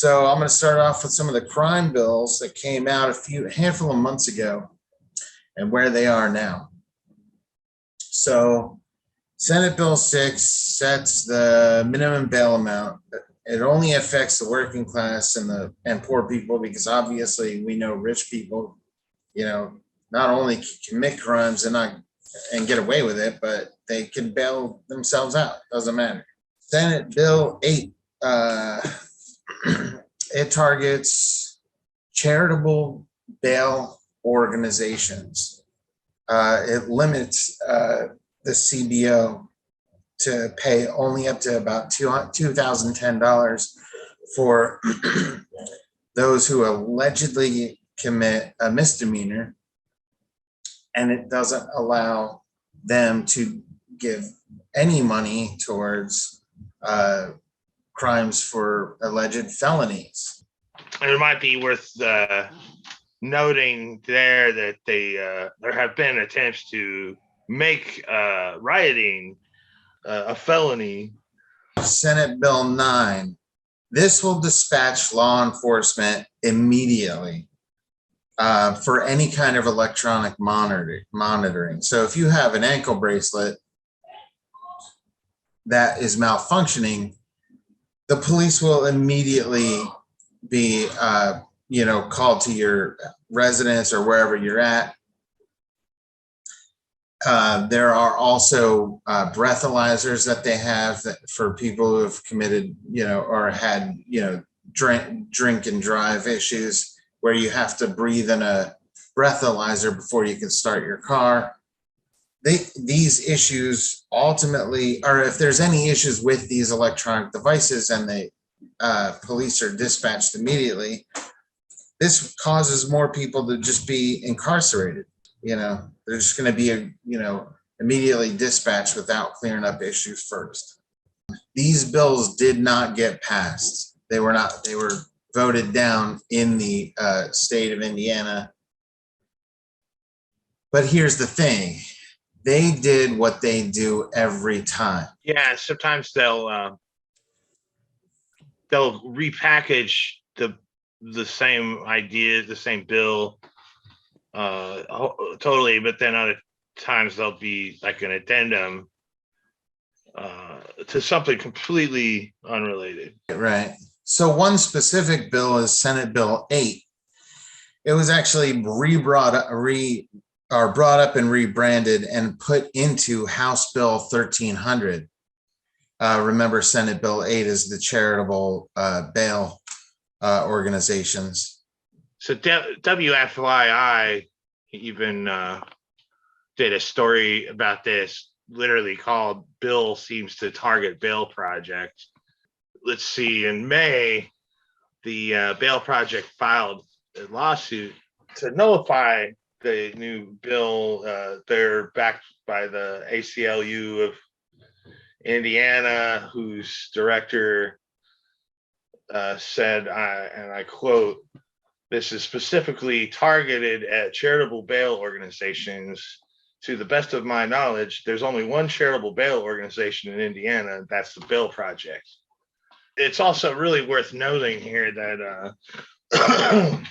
So I'm going to start off with some of the crime bills that came out a handful of months ago and where they are now. So Senate Bill 6 sets the minimum bail amount. It only affects the working class and poor people, because obviously we know rich people, not only commit crimes and get away with it, but they can bail themselves out. Doesn't matter. Senate Bill 8, it targets charitable bail organizations. It limits the CBO to pay only up to about $2,010 for those who allegedly commit a misdemeanor, and it doesn't allow them to give any money towards crimes for alleged felonies. It might be worth noting there that there have been attempts to make rioting a felony. Senate Bill 9. This will dispatch law enforcement immediately for any kind of electronic monitoring. So if you have an ankle bracelet that is malfunctioning, the police will immediately be, called to your residence or wherever you're at. There are also breathalyzers that they have for people who have committed, or had, drink and drive issues, where you have to breathe in a breathalyzer before you can start your car. These issues ultimately, or if there's any issues with these electronic devices and the police are dispatched immediately, this causes more people to just be incarcerated. They're just going to be, immediately dispatched without clearing up issues first. These bills did not get passed. They were voted down in the state of Indiana. But here's the thing. They did what they do every time. Yeah, sometimes they'll repackage the same idea, the same bill, totally, but then other times there'll be like an addendum to something completely unrelated. Right. So one specific bill is Senate Bill 8. It was actually brought up and rebranded and put into House Bill 1300. Remember, Senate Bill 8 is the charitable bail organizations. So WFYI even did a story about this, literally called "Bill Seems to Target Bail Project." Let's see, in May, the Bail Project filed a lawsuit to nullify the new bill. They're backed by the ACLU of Indiana, whose director said, and I quote, "This is specifically targeted at charitable bail organizations. To the best of my knowledge, there's only one charitable bail organization in Indiana, and that's the Bail Project." It's also really worth noting here that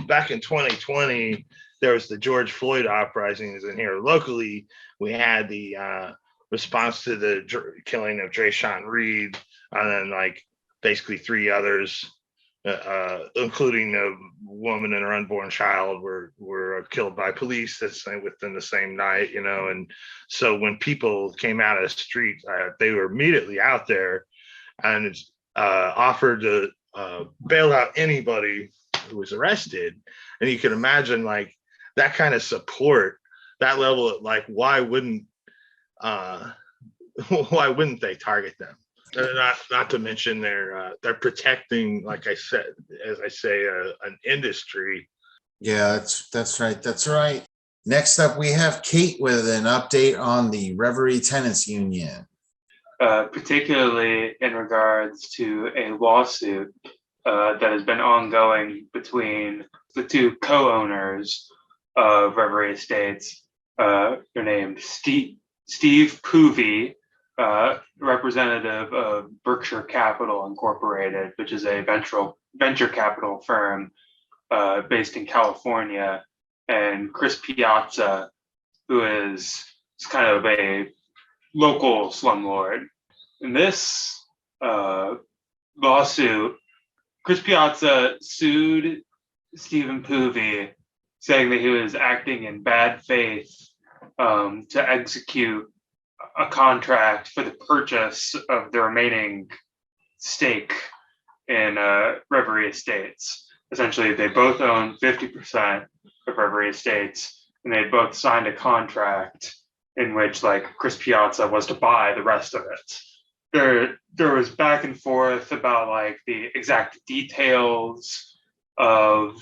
back in 2020, there was the George Floyd uprisings, and here locally, we had the response to the killing of Drayshawn Reed, and then basically three others, including a woman and her unborn child, were killed by police within the same night, and so when people came out of the street, they were immediately out there and offered to bail out anybody who was arrested. And you can imagine that kind of support, that level of why wouldn't they target them? Not to mention they're protecting, as I say, an industry. Yeah, that's right. Next up, we have Kate with an update on the Reverie Tenants Union. Particularly in regards to a lawsuit that has been ongoing between the two co-owners of Reverie Estates. They're named Steve Poovey, representative of Berkshire Capital Incorporated, which is a venture venture capital firm based in California, and Chris Piazza, who is kind of a local slumlord. In this lawsuit, Chris Piazza sued Stephen Poovey, saying that he was acting in bad faith to execute a contract for the purchase of the remaining stake in Reverie Estates. Essentially, they both own 50% of Reverie Estates, and they both signed a contract in which, like, Chris Piazza was to buy the rest of it. There was back and forth about like the exact details of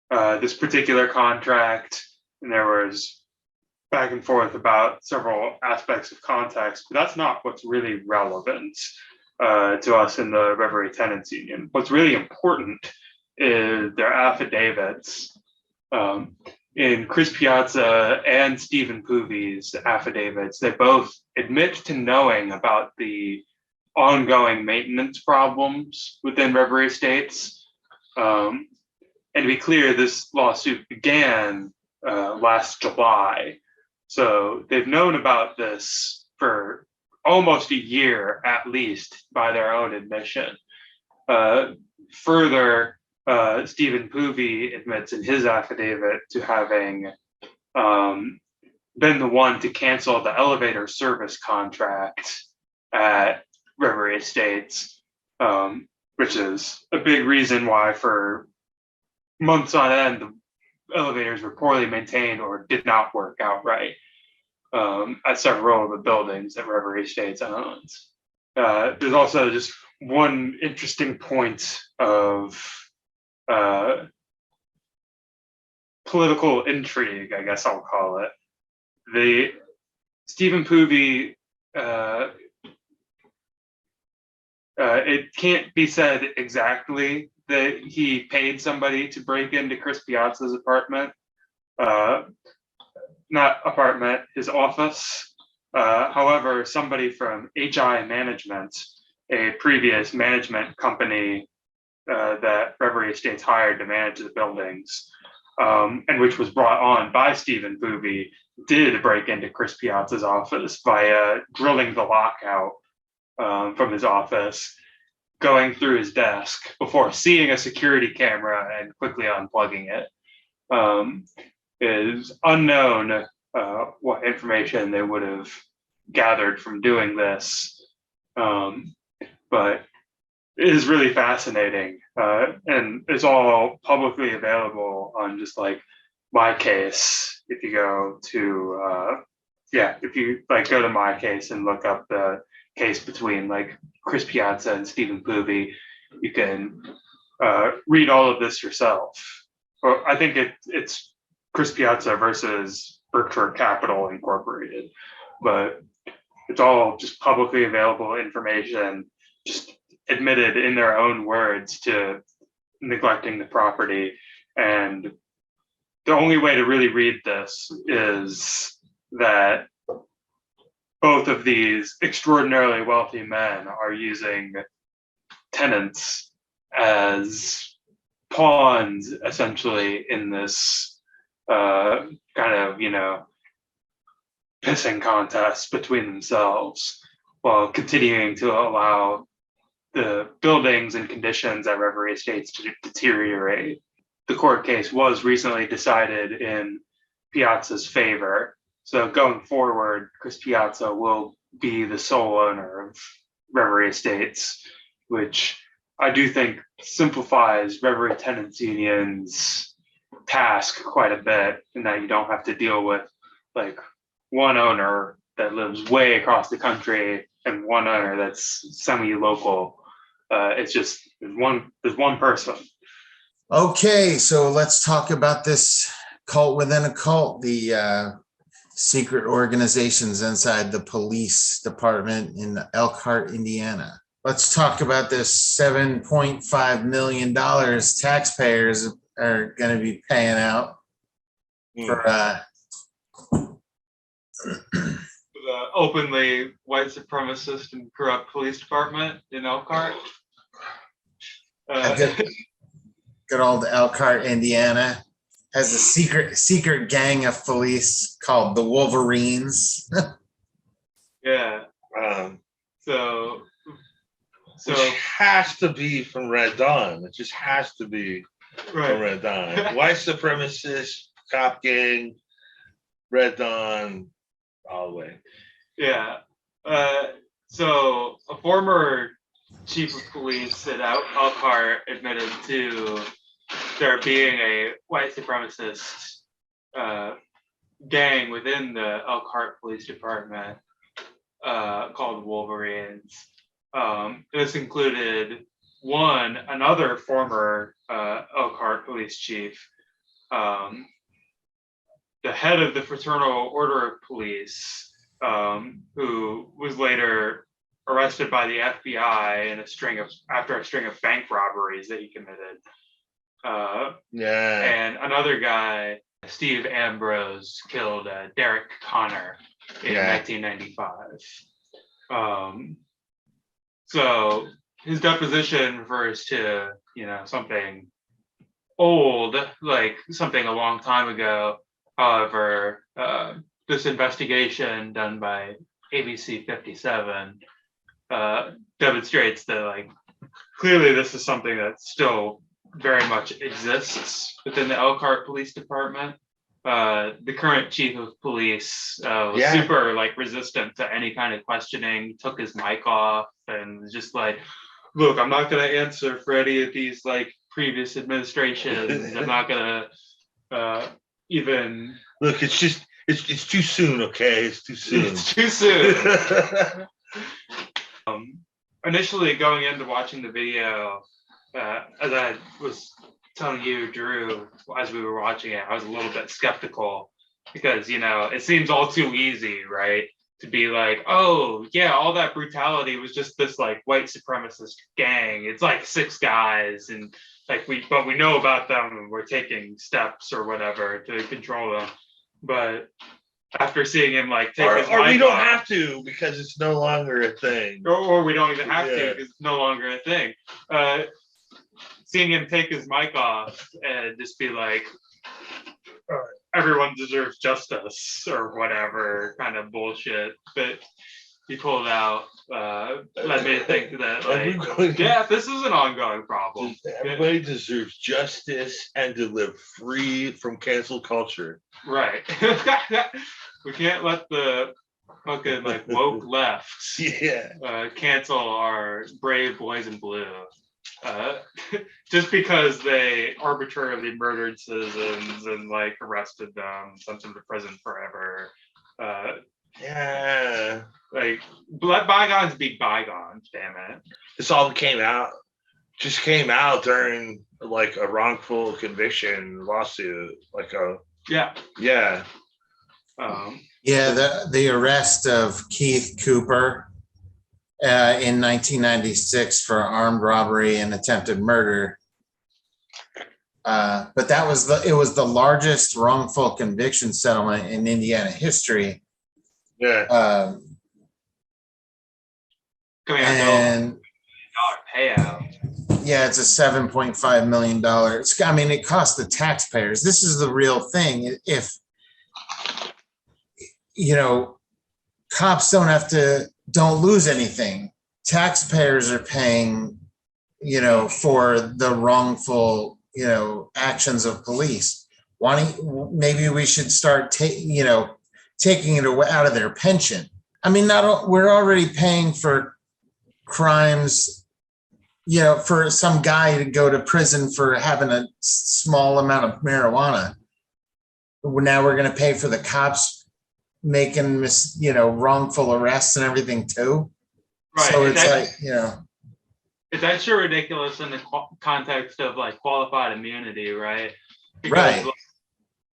this particular contract, and there was back and forth about several aspects of context, but that's not what's really relevant to us in the Reverie Tenants Union. What's really important is their affidavits. In Chris Piazza and Stephen Poovey's affidavits, they both admit to knowing about the ongoing maintenance problems within Reverie Estates. And to be clear, this lawsuit began last July. So they've known about this for almost a year, at least, by their own admission. Further, Stephen Poovey admits in his affidavit to having been the one to cancel the elevator service contract at Reverie Estates, which is a big reason why for months on end, the elevators were poorly maintained or did not work out right at several of the buildings that Reverie Estates owns. There's also just one interesting point of political intrigue, I guess I'll call it. The Stephen Poovey, it can't be said exactly that he paid somebody to break into Chris Piazza's apartment, his office. However, somebody from HI Management, a previous management company that Reverie Estates hired to manage the buildings, and which was brought on by Stephen Poovey, did break into Chris Piazza's office via drilling the lockout from his office, going through his desk before seeing a security camera and quickly unplugging it. It is unknown what information they would have gathered from doing this, but it is really fascinating, and it's all publicly available on just like my case. If you go to if you like go to my case and look up the case between like Chris Piazza and Stephen Poovey, you can read all of this yourself. Or I think it's Chris Piazza versus Berkshire Capital Incorporated, but it's all just publicly available information, just admitted in their own words to neglecting the property. And the only way to really read this is that both of these extraordinarily wealthy men are using tenants as pawns, essentially, in this kind of, pissing contest between themselves, while continuing to allow the buildings and conditions at Reverie Estates to deteriorate. The court case was recently decided in Piazza's favor. So going forward, Chris Piazza will be the sole owner of Reverie Estates, which I do think simplifies Reverie Tenants Union's task quite a bit, in that you don't have to deal with like one owner that lives way across the country and one owner that's semi-local. It's just there's one person. Okay, so let's talk about this cult within a cult, the secret organizations inside the police department in Elkhart, Indiana. Let's talk about this $7.5 million taxpayers are going to be paying out for The openly white supremacist and corrupt police department in Elkhart. A good old Elkhart, Indiana, has a secret gang of police called the Wolverines. Yeah. So Which has to be from Red Dawn. It just has to be from Red Dawn. White supremacist, cop gang, Red Dawn, all the way. Yeah. So a former chief of police at Elkhart admitted to there being a white supremacist gang within the Elkhart Police Department called Wolverines. This included another former Elkhart police chief, the head of the Fraternal Order of Police, who was later arrested by the FBI after a string of bank robberies that he committed. And another guy, Steve Ambrose, killed Derek Connor in 1995. So his deposition refers to, something old, like something a long time ago. However, this investigation done by ABC 57 demonstrates that, clearly this is something that still very much exists within the Elkhart Police Department. The current chief of police was super resistant to any kind of questioning, took his mic off and was just like, look, I'm not going to answer for any of these previous administrations. I'm not going to even look. It's too soon. Okay, it's too soon. It's too soon. Initially, going into watching the video, as I was telling you, Drew, as we were watching it, I was a little bit skeptical because it seems all too easy, right? To be like, oh yeah, all that brutality was just this white supremacist gang. It's 6 guys, and we know about them, and we're taking steps or whatever to control them. But after seeing him take his or mic we don't off, have to because it's no longer a thing. or we don't even have to because it's no longer a thing. Seeing him take his mic off and just be like, everyone deserves justice or whatever kind of bullshit that he pulled out led me to think that this is an ongoing problem. Everybody deserves justice and to live free from cancel culture. Right. We can't let the fucking woke left cancel our brave boys in blue. Just because they arbitrarily murdered citizens and arrested them, sent them to prison forever. Let bygones be bygones, damn it. This all came out during a wrongful conviction lawsuit. The arrest of Keith Cooper in 1996 for armed robbery and attempted murder. But it was the largest wrongful conviction settlement in Indiana history. Coming and payout. Yeah, it's a $7.5 million. It costs the taxpayers. This is the real thing. If cops don't lose anything. Taxpayers are paying, for the wrongful, actions of police. Maybe we should start taking it out of their pension. We're already paying for crimes, for some guy to go to prison for having a small amount of marijuana. Now we're going to pay for the cops making wrongful arrests and everything too. Right. So it's it's actually ridiculous in the context of qualified immunity, right? Because,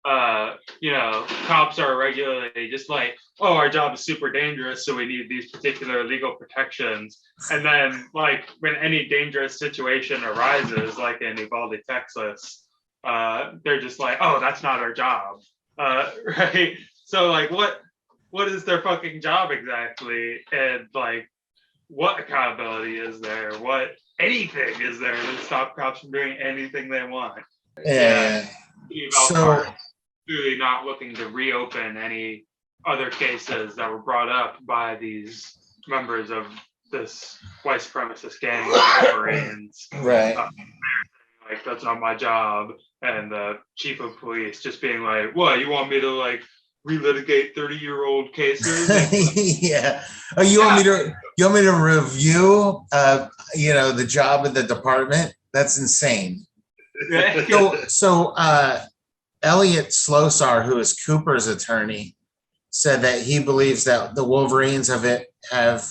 cops are regularly just our job is super dangerous, so we need these particular legal protections. And then when any dangerous situation arises, in Uvalde, Texas, they're just oh, that's not our job. Right. So what is their fucking job exactly? And what accountability is there? What anything is there to stop cops from doing anything they want? Yeah. So Clearly not looking to reopen any other cases that were brought up by these members of this white supremacist gang, Wolverines. right. Like, that's not my job. And the chief of police just being like, what, you want me to like relitigate 30-year-old cases? Yeah. Oh, you want me to review the job of the department? That's insane. So Elliot Slosar, who is Cooper's attorney, said that he believes that the Wolverines have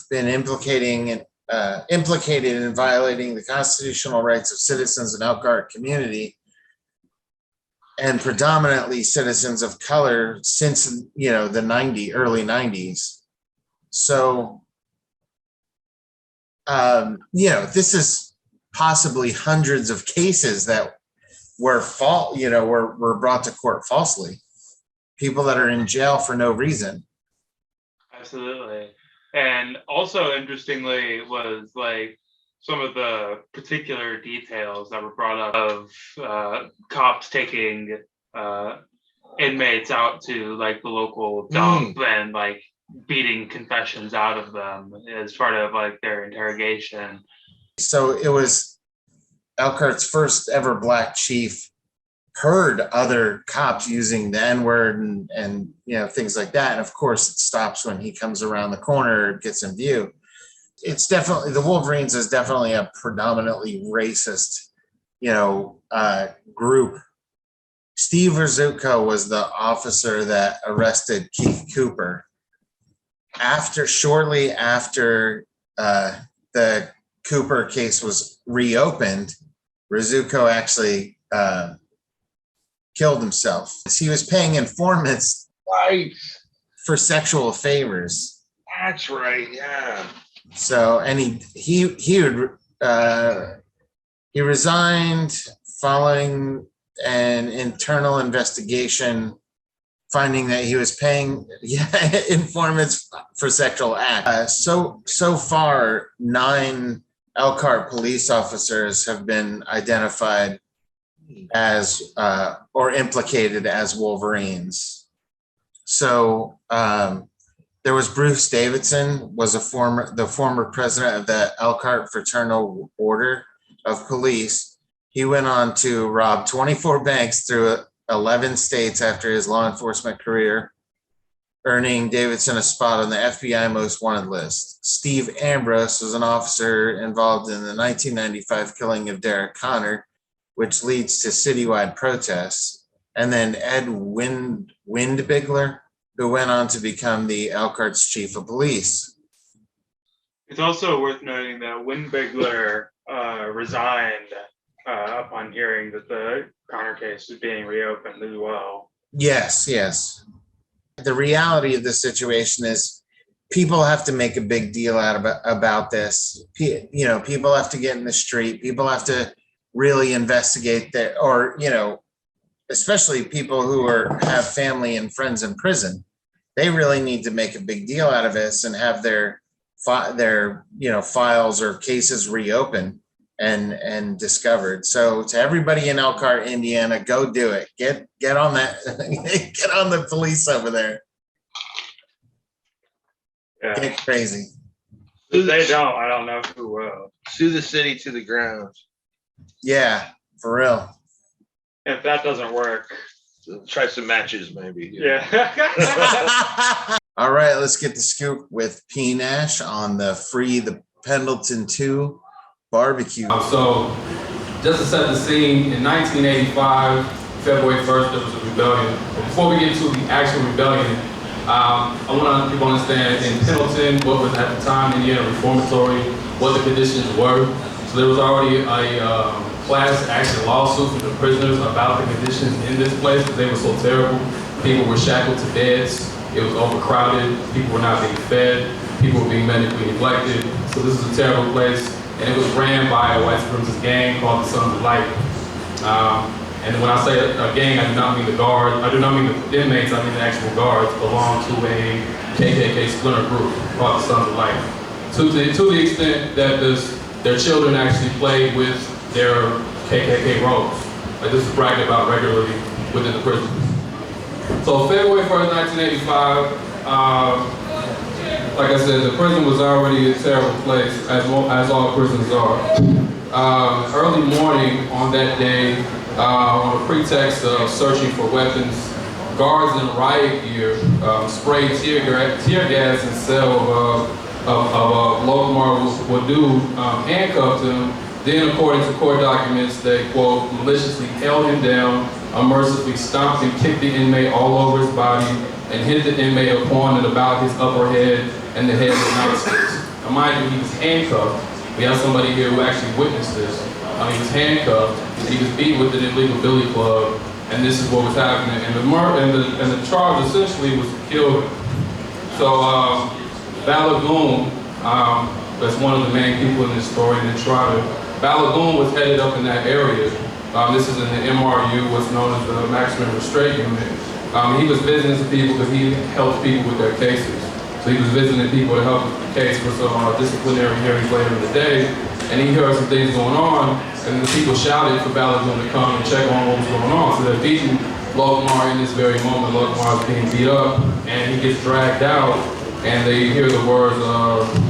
been implicated in violating the constitutional rights of citizens in Elkhart community, and predominantly citizens of color since the early 90s. So this is possibly hundreds of cases that were brought to court falsely. People that are in jail for no reason. Absolutely. And also interestingly was like some of the particular details that were brought up of cops taking inmates out to like the local dump and like beating confessions out of them as part of like their interrogation. So it was Elkhart's first ever black chief heard other cops using the N-word and things like that. And of course it stops when he comes around the corner, gets in view. It's definitely, the Wolverines is definitely a predominantly racist, group. Steve Rzutko was the officer that arrested Keith Cooper. Shortly after the Cooper case was reopened, Rzutko actually killed himself. He was paying informants for sexual favors. That's right. Yeah. So, and he resigned following an internal investigation, finding that he was paying informants for sexual acts. So far, 9 Elkhart police officers have been identified as or implicated as Wolverines. So there was Bruce Davidson, was the former president of the Elkhart Fraternal Order of Police. He went on to rob 24 banks through 11 states after his law enforcement career, earning Davidson a spot on the FBI most wanted list. Steve Ambrose was an officer involved in the 1995 killing of Derek Connor, which leads to citywide protests. And then Ed Windbigler, who went on to become the Elkhart's chief of police. It's also worth noting that Windbigler resigned upon hearing that the Connor case was being reopened as well. Yes. The reality of the situation is people have to make a big deal about this. People have to get in the street. People have to really investigate especially people who have family and friends in prison. They really need to make a big deal out of this and have their files or cases reopened and discovered. So to everybody in Elkhart, Indiana, go do it. Get on that. Get on the police over there. Yeah. Get crazy. If they don't, I don't know who will. Sue the city to the ground. Yeah, for real. If that doesn't work, try some matches, maybe. Yeah. All right, let's get the scoop with P. Nash on the Pendleton 2 barbecue. So, just to set the scene, in 1985, February 1st, there was a rebellion. But before we get to the actual rebellion, I want people to understand in Pendleton, what was at the time Indiana Reformatory, what the conditions were. So there was already a class action lawsuit from the prisoners about the conditions in this place because they were so terrible. People were shackled to beds. It was overcrowded. People were not being fed. People were being medically neglected. So this is a terrible place. And it was ran by a white supremacist gang called the Sons of Light. And when I say a gang, I do not mean the guards. I do not mean the inmates. I mean the actual guards belong to a KKK splinter group called the Sons of Light. to the extent that their children actually played with their KKK robes. Like this is bragged about regularly within the prison. So February 1st, 1985, like I said, the prison was already a terrible place, as all prisons are. Early morning on that day, on a pretext of searching for weapons, guards in riot gear sprayed tear gas and cell of Lokmar Wadu, handcuffed him. Then, according to court documents, they, quote, maliciously held him down, unmercifully stomped and kicked the inmate all over his body, and hit the inmate upon and about his upper head and the head of nightsticks. Now, mind you, he was handcuffed. We have somebody here who actually witnessed this. He was handcuffed, and he was beat with an illegal billy club, and this is what was happening. And the charge essentially was to kill him. So, Balagoon, that's one of the main people in this story, and then Trotter. Balagoon was headed up in that area. This is in the MRU, what's known as the Maximum Restraint Unit. He was visiting some people because he helped people with their cases. So he was visiting people to help with the case for some disciplinary hearings later in the day. And he heard some things going on, and the people shouted for Balagoon to come and check on what was going on. So they're beating Lokmar in this very moment. Lokmar is being beat up, and he gets dragged out, and they hear the words,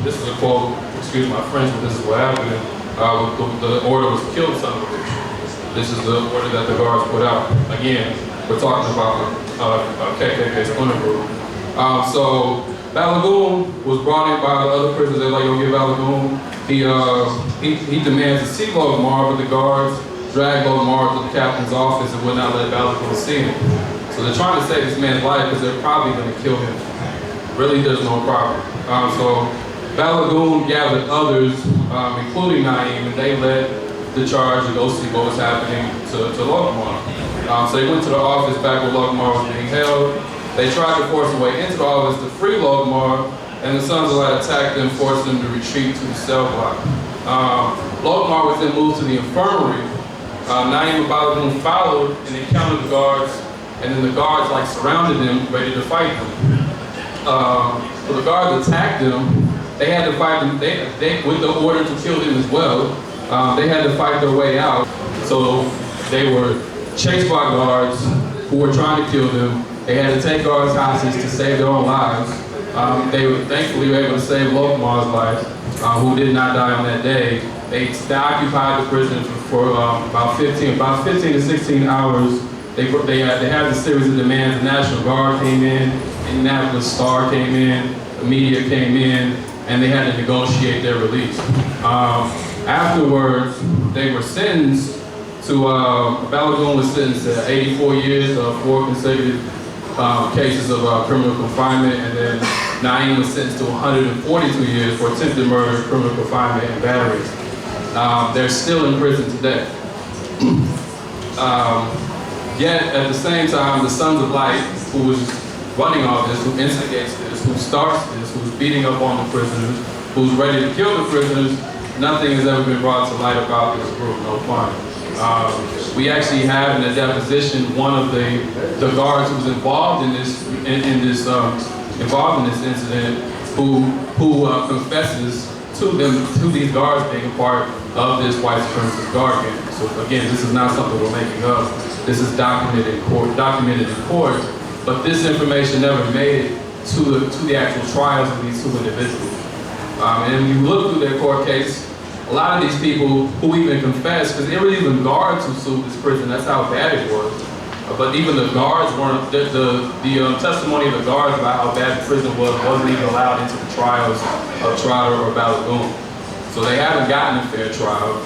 this is a quote, excuse my French, but this is what happened. The order was kill son of a bitch. This is the order that the guards put out. Again, we're talking about KKK splinter group. So Balagoon was brought in by the other prisoners. They're like, go get Balagoon. He demands to see Lokmar, but the guards dragged Lokmar to the captain's office and would not let Balagoon see him. So they're trying to save this man's life because they're probably going to kill him. Really, there's no problem. So Balagoon gathered others, including Naeem, and they led the charge to go see what was happening to Lokmar. So they went to the office back where Lokmar was being held. They tried to force their way into the office to free Lokmar, and the Sons of Light attacked them, forced them to retreat to the cell block. Lokmar was then moved to the infirmary. Naeem and Balagoon followed and encountered the guards, and then the guards surrounded them, ready to fight them. So the guards attacked them. They had to fight them, they with the order to kill them as well. They had to fight their way out. So they were chased by guards who were trying to kill them. They had to take guards hostage to save their own lives. They were thankfully able to save Lokmar's life, who did not die on that day. They occupied the prison for about 15 to 16 hours. They had a series of demands. The National Guard came in, Indianapolis Star came in, the media came in, and they had to negotiate their release. Afterwards, they were sentenced to, Balagoon was sentenced to 84 years of 4 consecutive cases of criminal confinement, and then Naeem was sentenced to 142 years for attempted murder, criminal confinement, and battery. They're still in prison today. Yet, at the same time, the Sons of Light, who was running all this, who instigates this, who starts this, who's beating up on the prisoners, who's ready to kill the prisoners, nothing has ever been brought to light about this group, no fun. We actually have in a deposition one of the guards who was involved in this incident, who confesses to these guards being a part of this white supremacist guard gang. So again, this is not something we're making up. This is documented in court. But this information never made it to the actual trials of these 2 individuals. And when you look through their court case, a lot of these people who even confessed, because there were even guards who sued this prison, that's how bad it was. But even the guards weren't, the testimony of the guards about how bad the prison wasn't even allowed into the trials of Trotter or Balagoon. So they haven't gotten a fair trial.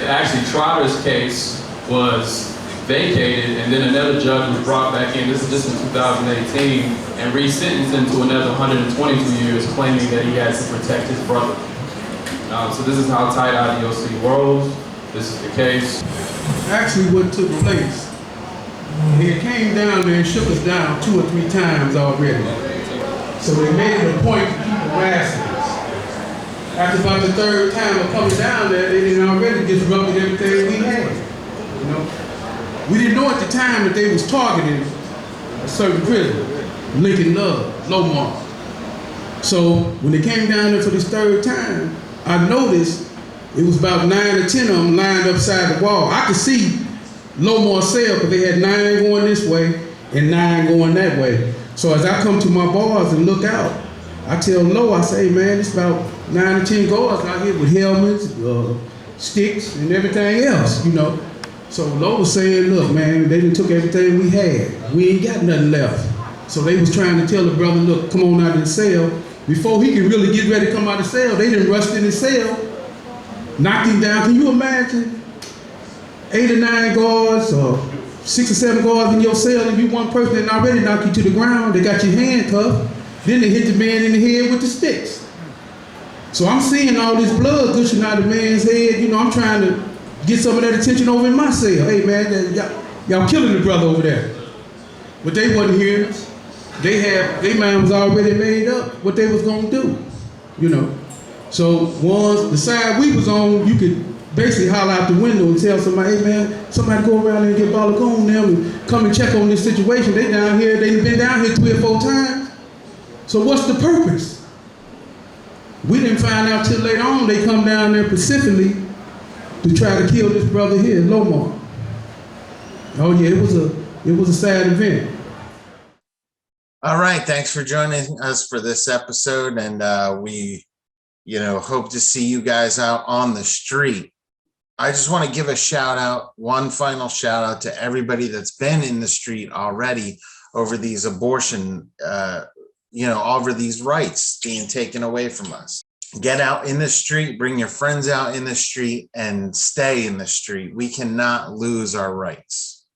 Actually, Trotter's case was vacated, and then another judge was brought back in, this is just in 2018, and resentenced him to another 122 years, claiming that he had to protect his brother. So this is how tight IDOC rolls. This is the case. Actually, what took place, he came down there and shook us down 2 or 3 times already. So they made it a point to keep harassing us. After about the 3rd time of coming down there, they didn't already disrupted everything we had. You know, we didn't know at the time that they was targeting a certain prisoner, Lincoln Love, Lomar. So when they came down there for this third time, I noticed it was about 9 or 10 of them lined upside the wall. I could see Lomar cell because they had 9 going this way and 9 going that way. So as I come to my bars and look out, I tell Lo, I say, man, it's about 9 or 10 guards out here with helmets, sticks, and everything else, you know. So Lo was saying, look, man, they done took everything we had. We ain't got nothing left. So they was trying to tell the brother, look, come on out of the cell. Before he could really get ready to come out of the cell, they done rushed in the cell, knocked him down. Can you imagine 8 or 9 guards or 6 or 7 guards in your cell and you one person that already knocked you to the ground? They got you handcuffed. Then they hit the man in the head with the sticks. So I'm seeing all this blood gushing out of the man's head. You know, I'm trying to get some of that attention over in my cell. Hey man, y'all killing the brother over there. But they wasn't hearing us. Their mind was already made up what they was gonna do, you know. So once the side we was on, you could basically holler out the window and tell somebody, hey man, somebody go around and get ball on them and come and check on this situation. They down here, they've been down here 3 or 4 times. So what's the purpose? We didn't find out till later on they come down there specifically to try to kill this brother here, Lomar. Oh yeah, it was a sad event. All right, thanks for joining us for this episode, and we, hope to see you guys out on the street. I just want to give a shout out, one final shout out to everybody that's been in the street already over these abortion, over these rights being taken away from us. Get out in the street, bring your friends out in the street, and stay in the street. We cannot lose our rights.